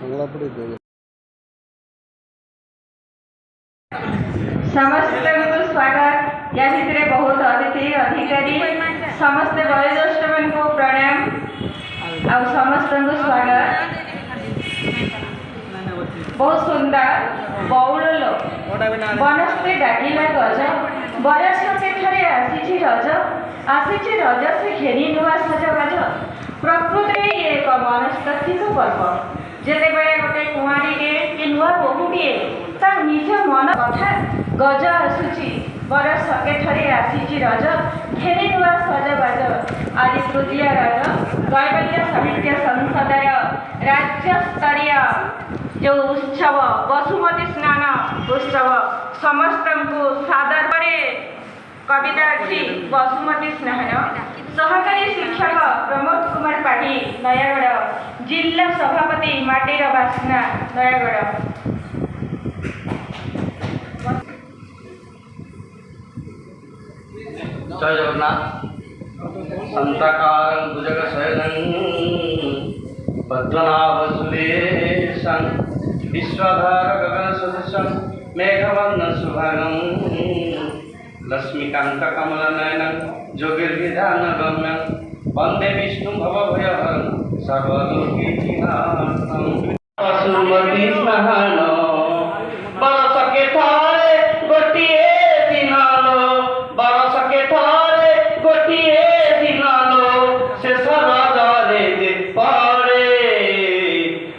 समस्त स्वागत या भितर बहुत अतिथि अधिकारी समस्त वयोज्येष्ठ मान को प्रणाम आ समस्त को स्वागत। बहुत सुंदर बौल लोक बनस्ते डाकिला गज बरस के थे आसी रज से घेरी नुआ सजबाज प्रकृति एक मनस्तात्विक पर्व जेते गोटे कुआरी कि नुआ बहुटे तार निज मन कथा गज आसूची बरस के थे आसी रज घेरी नुआ सजबाज आज तृतीय रज कैवल्य साहित्य संसदर राज्य स्तरीय जो उत्सव बसुमती स्नान उत्सव समस्त को सादर पर कवितार्थी बसुमती स्नान सहकारी शिक्षक प्रमोद कुमार पाढ़ी नयागढ़ जिला सभापति माटीर बास्ना नयागढ़। जय जगन्नाथ। संताकारं भुजगशयनं पद्मनाभसुरेशं विश्वधार गगनसदृशं मेघवर्णं शुभांगं लक्ष्मीकान्तकमलनयनं योगिर्विधानगम्यं वन्दे विष्णुं भवभयहरं सर्वलोकैकनाथं। बसुमती स्नान बरसके थे गोटिए दिनालो बरसके थे गोटिए दिनालो शेष रजरे पड़े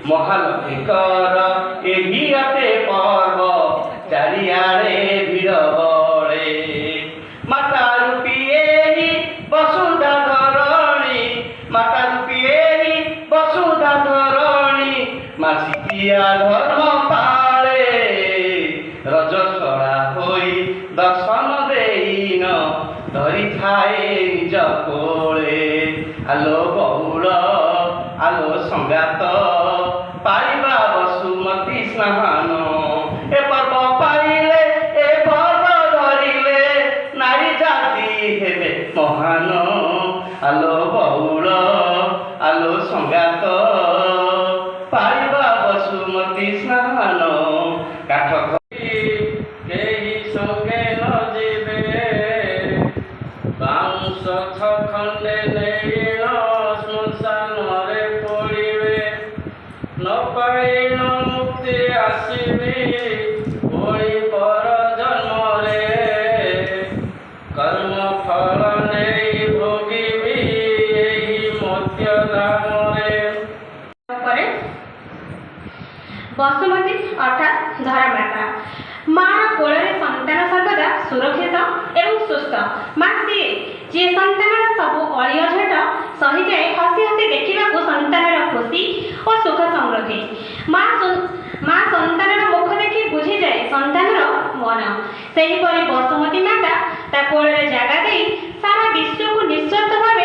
महालक्ष्मीकर एही अटे पर्व चारिआड़े भिड़ बड़े माता रूपीए वसुधा धरणी माता रूपीए वसुधा धरणी मासिकिया धर्म पाले रज छड़ा होई दर्शन देन धरी थाए निज कोले आलो बहुल आलो संगात पाइबा बसुमती स्नान ए पर्व पाइले ए पर्व धरिले नारी जाति हेबे महान आलो बहुल आलो संगात पाइबा बसुमती स्नान काठ संगे न जीवे बाउंश खंडे नैण श्मशान रे पड़े न पाइन मुक्ति आसबी पुणी पर जन्म रे कर्म फल नहीं भोगिबी एही मध्य धाम रे। बसुमती अर्थात धरामाता माँ कोल संतान सर्वदा सुरक्षित एवं सुस्थ माँ सी जी संतान सबू अली अझट सही जाए हसी हसी देखा संतान खुशी और सुख समृद्धि माँ संतान मुख देखी बुझी जाए संतान मन सेहीपरि बसुमती माता ता कोल जगह दे सारा विश्व को निस्वार्थ भाव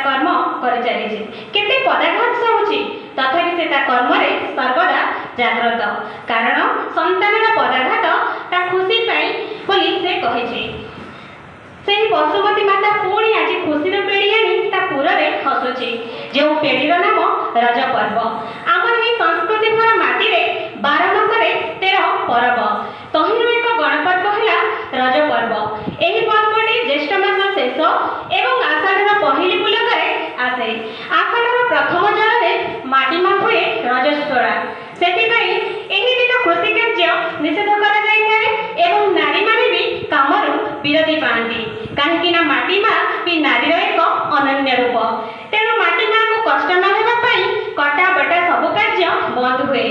कर्म कर चली केते पदाघात सहूची तथापि से कर्म सर्वदा जाग्रत कारण संतान पदाघात ता खुशी पाई बोली से कही से बसुमती माता पुणी आज खुशी पेड़ी आनी ता पुरे हसुची जो पेढ़ीर नाम रज पर्व आमर ये संस्कृति भर माटी 12 मासरे 13 पर्व तहिर एक गणपर्व है रज पर्व। यही पर्वटी ज्येष्ठ मास शेष एवं आषाढ़ पहली पुलकरे आसे आषाढ़ प्रथम जल माटीमा हुए रजस्वरा से दिन कृषि कार्य निषेध कर नारी माने भी कामरू विरति पाती कहीं माटीमा भी नारीर एक अनन्य रूप तेणु माटीमा को कष्ट न होगापाई कटा बटा सब कार्य बंद हुए।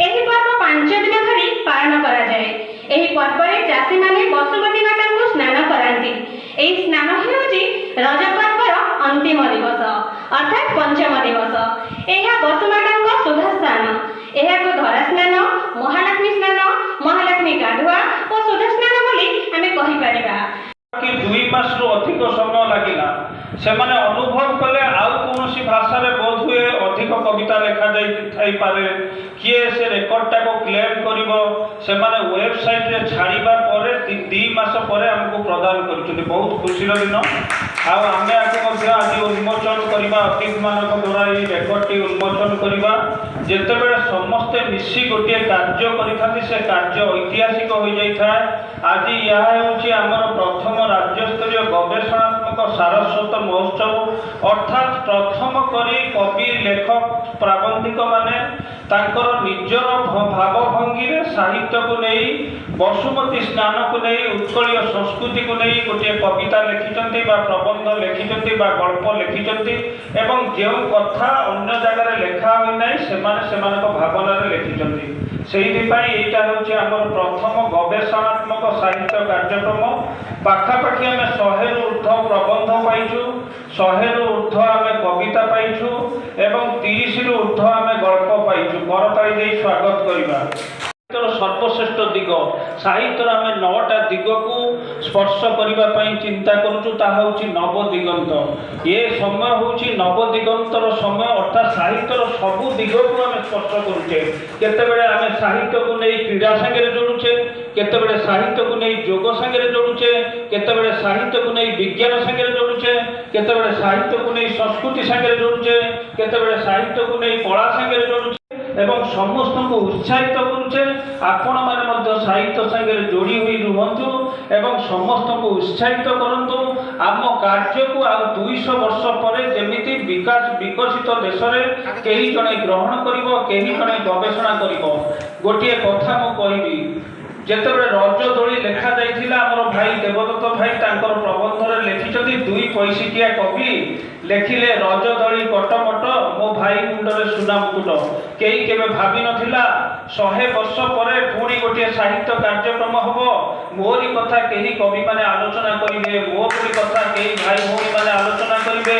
यही पर्व 5 दिन धरी पालन करा जाए। यही पर्व में चाषी माने बसुमती माता को स्नान कराती। यही स्नान होउची रज पर्वर अंतिम दिवस अर्थात पंचम दिवस। यह बसुमाता शुभस्थान यह धरा स्नान महालक्ष्मी स्नान महालक्ष्मी गाधुआ और शुद्ध स्नान बोली आमे कहि परिबा कि 2 मास रु अधिक समय लगिला से माने अनुभव कले आउ कोनोसी भाषा रे बोध हुए अधिक कविता लिखा जाई थाई पारे किए से रेकॉर्डटा को क्लेम करिवो से माने वेबसाइट रे छाड़ीबा परे 2 मास परे हमको प्रदान करूछथि बहुत खुशी रो दिन। ଆଉ ଆମେ ଆକୁ ମଧ୍ୟ ଆଜି ଉନ୍ମୋଚନ କରିବା, ଅତିଥିମାନଙ୍କ ଦ୍ୱାରା ଏହି ରେକର୍ଡଟି ଉନ୍ମୋଚନ କରିବା। ଯେତେବେଳେ ସମସ୍ତେ ମିଶି ଗୋଟିଏ କାର୍ଯ୍ୟ କରିଥାନ୍ତି ସେ କାର୍ଯ୍ୟ ଐତିହାସିକ ହୋଇଯାଇଥାଏ। ଆଜି ଏହା ହେଉଛି ଆମର ପ୍ରଥମ ରାଜ୍ୟସ୍ତରୀୟ ଗବେଷଣାତ୍ମକ ସାରସ୍ୱତ ମହୋତ୍ସବ, ଅର୍ଥାତ୍ ପ୍ରଥମ କରି କବି, ଲେଖକ, ପ୍ରାବନ୍ଧିକମାନେ ତାଙ୍କର ନିଜର ଭାବଭଙ୍ଗୀରେ ସାହିତ୍ୟକୁ ନେଇ, ବସୁମତୀ ସ୍ନାନକୁ ନେଇ, ଉତ୍କଳୀୟ ସଂସ୍କୃତିକୁ ନେଇ ଗୋଟିଏ କବିତା ଲେଖିଛନ୍ତି ବା ପ୍ରବନ୍ଧ ଲେଖିଛନ୍ତି ବା ଗଳ୍ପ ଲେଖିଛନ୍ତି ଏବଂ ଯେଉଁ କଥା ଅନ୍ୟ ଜାଗାରେ ଲେଖା ହୋଇନାହିଁ ସେମାନେ ସେମାନଙ୍କ ଭାବନାରେ ଲେଖିଛନ୍ତି। ସେଇଥିପାଇଁ ଏଇଟା ହେଉଛି ଆମର ପ୍ରଥମ ଗବେଷଣାତ୍ମକ ସାହିତ୍ୟ କାର୍ଯ୍ୟକ୍ରମ। ପାଖାପାଖି ଆମେ 100ରୁ ଉର୍ଦ୍ଧ୍ୱ ପ୍ରବନ୍ଧ ପାଇଛୁ, 100ରୁ ଉର୍ଦ୍ଧ୍ୱ ଆମେ କବିତା ପାଇଛୁ ଏବଂ 30ରୁ ଉର୍ଦ୍ଧ୍ୱ ଆମେ ଗଳ୍ପ ପାଇଛୁ। କରତାଳି ଦେଇ ସ୍ୱାଗତ କରିବା। ସର୍ବଶ୍ରେଷ୍ଠ ଦିଗ ସାହିତ୍ୟର ଆମେ 9ଟା ଦିଗକୁ ସ୍ପର୍ଶ କରିବା ପାଇଁ ଚିନ୍ତା କରୁଛୁ, ତାହା ହେଉଛି ନବଦିଗନ୍ତ। ଏ ସମୟ ହେଉଛି ନବଦିଗନ୍ତର ସମୟ, ଅର୍ଥାତ୍ ସାହିତ୍ୟର ସବୁ ଦିଗକୁ ଆମେ ସ୍ପର୍ଶ କରୁଛେ। କେତେବେଳେ ଆମେ ସାହିତ୍ୟକୁ ନେଇ କ୍ରୀଡ଼ା ସାଙ୍ଗରେ ଯୋଡ଼ୁଛେ, କେତେବେଳେ ସାହିତ୍ୟକୁ ନେଇ ଯୋଗ ସାଙ୍ଗରେ ଯୋଡ଼ୁଛେ, କେତେବେଳେ ସାହିତ୍ୟକୁ ନେଇ ବିଜ୍ଞାନ ସାଙ୍ଗରେ ଯୋଡ଼ୁଛେ, କେତେବେଳେ ସାହିତ୍ୟକୁ ନେଇ ସଂସ୍କୃତି ସାଙ୍ଗରେ ଯୋଡ଼ୁଛେ, କେତେବେଳେ ସାହିତ୍ୟକୁ ନେଇ କଳା ସାଙ୍ଗରେ ଯୋଡ଼ୁଛେ ଏବଂ ସମସ୍ତଙ୍କୁ ଉତ୍ସାହିତ କରୁଛେ। ଆପଣମାନେ ମଧ୍ୟ ସାହିତ୍ୟ ସାଙ୍ଗରେ ଯୋଡ଼ି ହୋଇ ରୁହନ୍ତୁ ଏବଂ ସମସ୍ତଙ୍କୁ ଉତ୍ସାହିତ କରନ୍ତୁ। ଆମ କାର୍ଯ୍ୟକୁ ଆଉ 200 ବର୍ଷ ପରେ ଯେମିତି ବିକଶିତ ଦେଶରେ କେହି ଜଣେ ଗ୍ରହଣ କରିବ, କେହି ଜଣେ ଗବେଷଣା କରିବ। ଗୋଟିଏ କଥା ମୁଁ କହିବି, ଯେତେବେଳେ ରଜ ଦୋଳି ଲେଖାଯାଇଥିଲା ଆମର ଭାଇ ଦେବଦତ୍ତ ଭାଇ ତାଙ୍କର ପ୍ରବନ୍ଧରେ ଲେଖିଛନ୍ତି, 2 ପଇସିକିଆ କବି ଲେଖିଲେ ରଜ ଦୋଳି କଟମଟ, ମୋ ଭାଇ ମୁଣ୍ଡରେ ସୁନା ମୁକୁଟ। କେହି କେବେ ଭାବିନଥିଲା 100 ବର୍ଷ ପରେ ପୁଣି ଗୋଟିଏ ସାହିତ୍ୟ କାର୍ଯ୍ୟକ୍ରମ ହେବ, ମୋରି କଥା କେହି କବିମାନେ ଆଲୋଚନା କରିବେ, ମୋରି କଥା କେହି ଭାଇ ଭଉଣୀମାନେ ଆଲୋଚନା କରିବେ,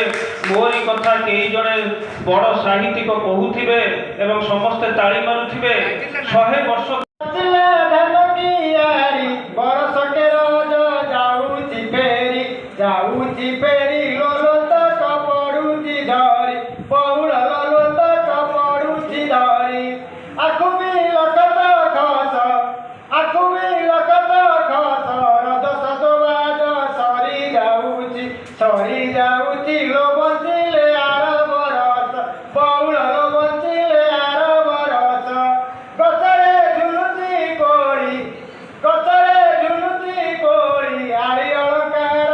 ମୋରି କଥା କେହି ଜଣେ ବଡ଼ ସାହିତ୍ୟିକ କହୁଥିବେ ଏବଂ ସମସ୍ତେ ତାଳି ମାରୁଥିବେ। 100 ବର୍ଷ ଯାଉଛି ଫେରି ଲୋଲତ କପଡ଼ୁଛି ଧରି, ପହୁଳ ଲୋଲତ କପଡ଼ୁଛି ଧରି, ଆଖୁ ବି ଲକତ ଖସ, ଆଖୁ ବି ଲକତ ଖସ, ରଜ ସଜବାଜ ସରି ଯାଉଛି ଲୋ ବଞ୍ଚିଲେ ଆର ବରଷ, ପହୁଳ ଲୋ ବଞ୍ଚିଲେ ଆର ବରଷ। ଗଛରେ ଝୁଲୁଛି କୋଳି, ଗଛରେ ଝୁଲୁଛି କୋଳି, ଆଳି ଅଳଙ୍କାର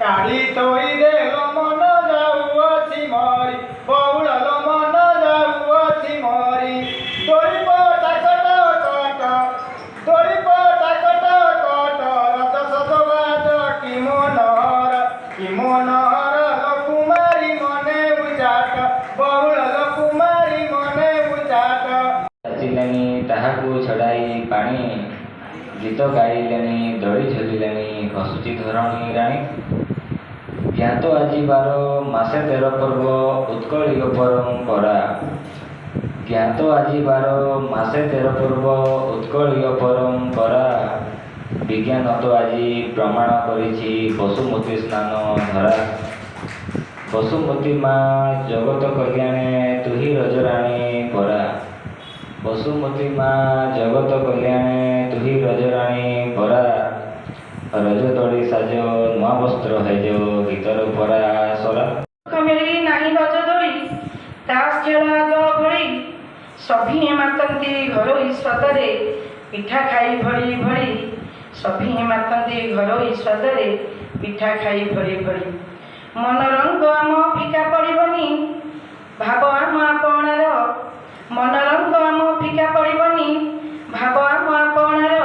କାଢି ଥୋଇଦେ ଲୋ ମନ ଯାଉଅଛି ମରି, ବଉଳ ଲୋ ମନ ଯାଉଅଛି ମରି। ଦୋଳି ପଟା କଟ କଟ, ଦୋଳି ପଟା କଟ କଟ, ରଜ ସଜବାଜ କି ମନୋହର ଲୋ କୁମାରୀ ମନେ ଉଜାଟ, ବଉଳ ଲୋ କୁମାରୀ ମନେ ଉଜାଟ। ନାଚିଲେଣି ତାହାକୁ ଛଡ଼ାଇ ପାଣି, ଗୀତ ଗାଇଲେଣି ଦୋଳି ଝୁଲିଲେଣି ହସୁଛି ଧରଣୀ ରାଣୀ। ଜ୍ଞାତ ଆଜି 12 ମାସେ 13 ପର୍ବ ଉତ୍କଳୀୟ ପରମ୍ପରା, ଜ୍ଞାତ ଆଜି 12 ମାସେ 13 ପର୍ବ ଉତ୍କଳୀୟ ପରମ୍ପରା। ବିଜ୍ଞାନ ତ ଆଜି ପ୍ରମାଣ କରିଛି ବସୁମତୀ ସ୍ନାନ ଧରା। ବସୁମତୀ ମା ଜଗତ କଲ୍ୟାଣେ ତୁହି ରଜରାଣୀ ପରା, ବସୁମତୀ ମା ଜଗତ କଲ୍ୟାଣେ ତୁହି ରଜରାଣୀ ପରା। ରଜ ଦୋଳି ସାଜ ନୂଆ ବସ୍ତ୍ର ହେଜ, ଗୀତର ପରା ସରା। କମେଳି ନାହିଁ ରଜ ଦୋଳି, ତାସ୍ ଖେଳ ଆଗ ଭଳି, ସଭିଏଁ ମାତନ୍ତି ଘରୋଇ ସ୍ୱାଦରେ, ପିଠା ଖାଇ ଭଳି ଭଳି, ସଭିଏଁ ମାତନ୍ତି ଘରୋଇ ସ୍ୱାଦରେ, ପିଠା ଖାଇ ଭଳି ଭଳି। ମନରଙ୍ଗ ଆମ ଫିକା ପଡ଼ିବନି, ଭାବ ଆମ ଆପଣାର, ମନରଙ୍ଗ ଆମ ଫିକା ପଡ଼ିବନି, ଭାବ ଆମ ଆପଣାର।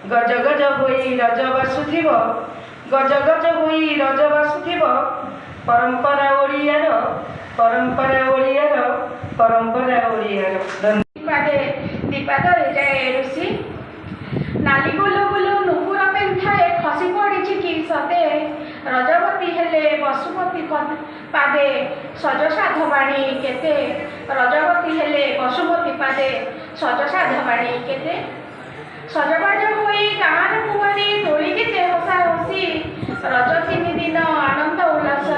ଗଜ ଗଜ ହୋଇ ରଜ ବାସୁଥିବ, ଗଜ ଗଜ ହୋଇ ରଜ ବାସୁଥିବ, ପରମ୍ପରା ଓଡ଼ିଆର, ପରମ୍ପରା ଓଡ଼ିଆର, ପରମ୍ପରା ଓଡ଼ିଆର। ଦୀପାଦରେ ଯାଏ ଋଷି, ନାଲି ଗୁଲୁ ଗୁଲୁ ନୁପୁର ପେନ୍ଥାଏ, ଖସି ପଡ଼ିଛି କି ସତେ, ରଜବତୀ ହେଲେ ବସୁମତୀ ପାଦେ, ସଜ ସାଧବାଣୀ କେତେ, ରଜବତୀ ହେଲେ ବସୁମତୀ ପାଦେ, ସଜ ସାଧବାଣୀ କେତେ। ସଜବାଜ ହୋଇ ଗାଁର କୁଆରୀ ଦୋଳି କେତେ ହସା ହସି, ରଜ 3 ଦିନ ଆନନ୍ଦ ଉଲ୍ଲାସ,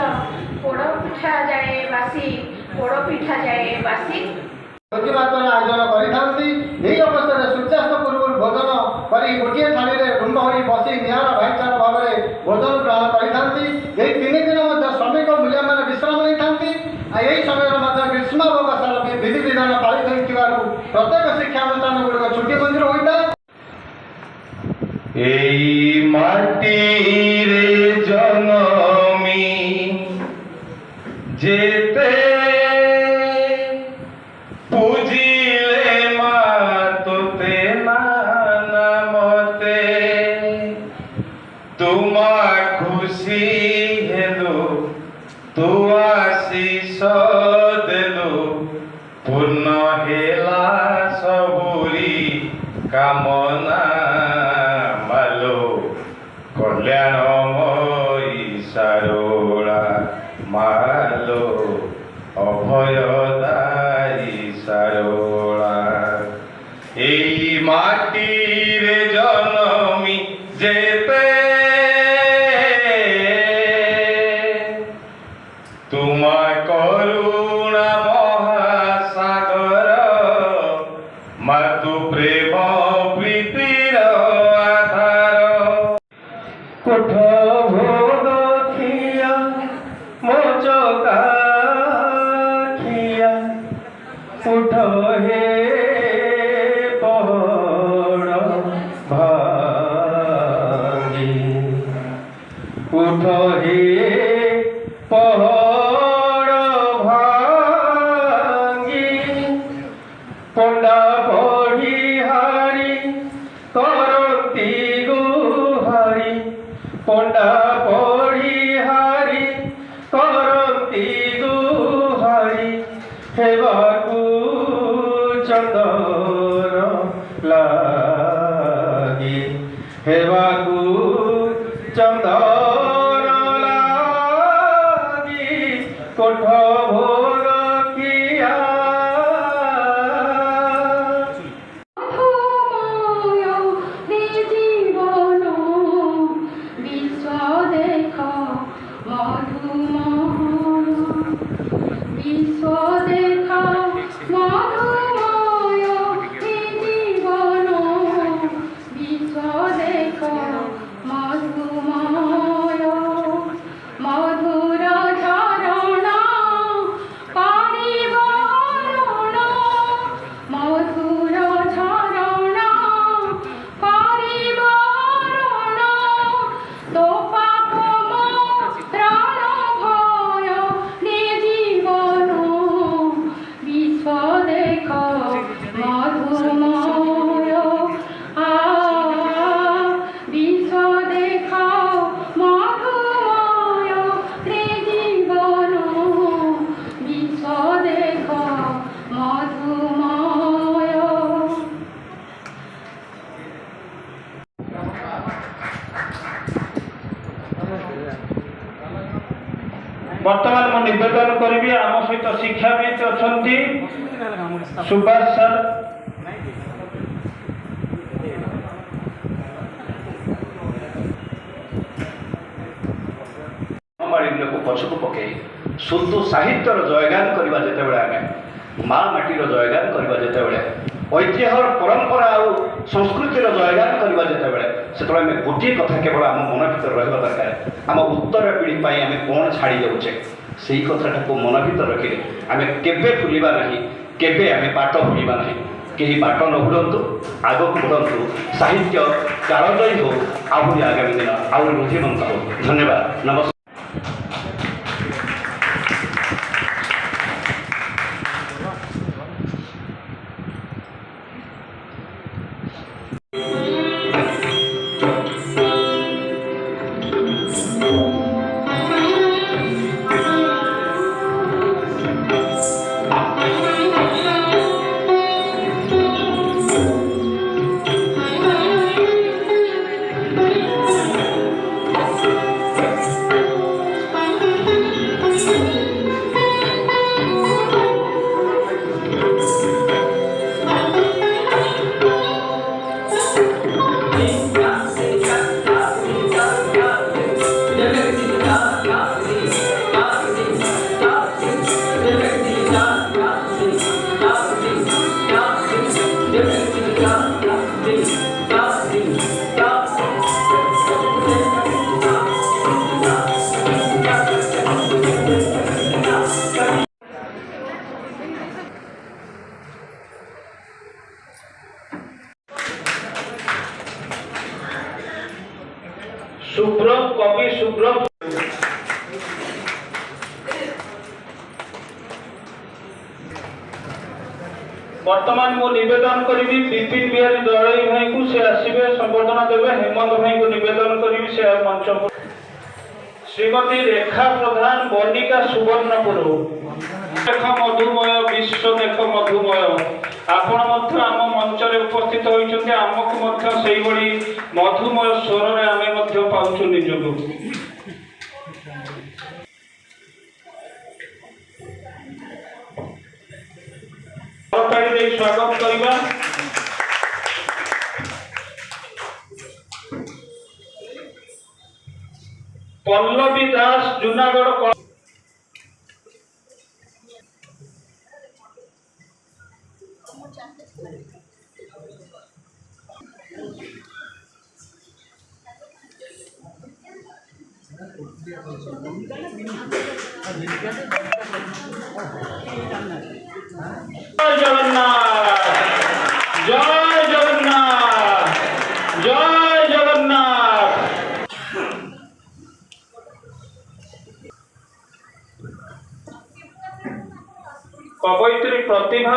ପୋଡ଼ ପିଠା ଯାଏ ବାସି, ପୋଡ଼ ପିଠା ଯାଏ ବାସି। ଭୋଜିଭାତର ଆୟୋଜନ କରିଥାନ୍ତି। ଏହି ଅବସରରେ ସୂର୍ଯ୍ୟାସ୍ତ ପୂର୍ବରୁ ଭୋଜନ କରି ଗୋଟିଏ ଥାଳିରେ ରୁଣ୍ଡ ହୋଇ ବସି ନିଆରା ଭାଇଚାରା ଭାବରେ ଭୋଜନ ଗ୍ରହଣ এই মাটিরে জনমি যেতে পুজিলে মাতোতে নানা মতে তোমা খুশি হেলু তু আশিষ দেলু পূর্ণ হেলা সবুরি কামনা মালো কল্যাণময়ী সারোড়া মালো অভয়দায়ী সারোড়া এই মাটির জনমি যেতে তোমার করুণা মহাসাগর মাতু প্রেম প্রীতির আধার কোঠ ভোগ খিয়া মোচকা খিয়া উঠ হে পহড় ভাঙি উঠ হে পহড় ভাঙি পণ্ডা পঢ়ি হারি করন্তি গুহারি পণ্ডা পঢ়ি হারি করন্তি গুহারি হেবাকু চন্দর লাগি হেবাকু চন্দর লাগি কোঠ ভোগ কিয়া বর্তমান ମୁଁ ନିବେଦନ କରିବି ଆମ ସହିତ ଶିକ୍ଷାବିତ ଅଛନ୍ତି ସୁଭାଷ ସାର୍ ମାଳିନ୍ୟକୁ ପଛକୁ ପକାଇ ଶୁଦ୍ଧ ସାହିତ୍ୟର ଜୟଗାନ କରିବା ଯେତେବେଳେ ଆମେ ମା ମାଟିର ଜୟଗାନ କରିବା ଯେତେବେଳେ ଐତିହ୍ୟର ପରମ୍ପରା ଆଉ ସଂସ୍କୃତିର ଜୟଗାନ କରିବା ଯେତେବେଳେ ସେତେବେଳେ ଆମେ ଗୋଟିଏ କଥା କେବଳ ଆମ ମନ ଭିତରେ ରହିବା ଦରକାର ଆମ ଉତ୍ତର ପିଢ଼ି ପାଇଁ ଆମେ କ'ଣ ଛାଡ଼ି ଯାଉଛେ ସେଇ କଥାଟାକୁ ମନ ଭିତରେ ରଖିଲେ ଆମେ କେବେ ଭୁଲିବା ନାହିଁ କେବେ ଆମେ ବାଟ ଭୁଲିବା ନାହିଁ କେହି ବାଟ ନ ଭୁଲନ୍ତୁ ଆଗକୁ ବଢ଼ନ୍ତୁ ସାହିତ୍ୟ କାଳଜୟୀ ହେଉ ଆହୁରି ଆଗାମୀ ଦିନ ଆହୁରି ବୁଦ୍ଧିମନ୍ତ ହେଉ ଧନ୍ୟବାଦ ନମସ୍କାର। सुब्रत कवि सुब्रत बर्तमान मु निवेदन करी विपिन बिहारी दलई भाई को से आसवे संबर्धना देवे। हेमंत भाई को निवेदन करी से मंच पर श्रीमती रेखा प्रधान बनिका सुवर्णपुर देख मधुमय विश्व देख मधुमय आपण मध्य आम मंच रे उपस्थित होइछन्ते आमको मध्य सेही बड़ी मधुमय स्वर रे आमे मध्य पाउछु निजको स्वागत करवा। पल्लवी दास जूनागढ़ जय जगन्नाथ जय जगन्नाथ जय जगन्नाथ। कवयित्री प्रतिभा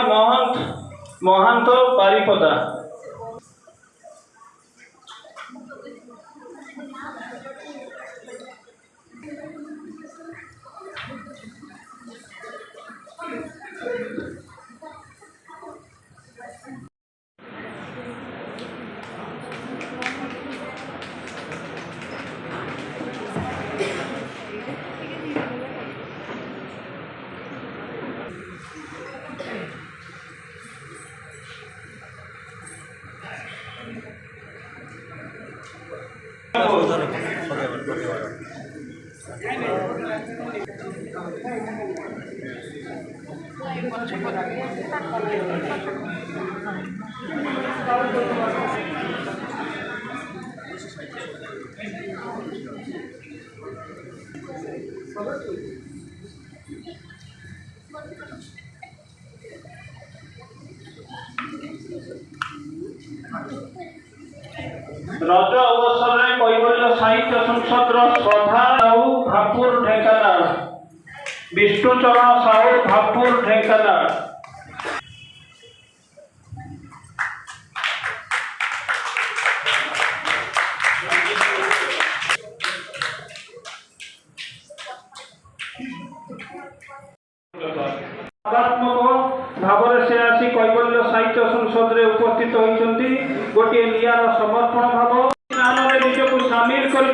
महंत बारिपदा रज अवसर में कैवल्य साहित्य संसद श्रद्धा साहू भापुर ढेंकानाल विष्णुचरण साहू भापुर ढेंकानाल भाव से आसी कैवल्य साहित्य संसद रे उपस्थित होती गोटे नियार समर्पण भाव निजक सामिल कर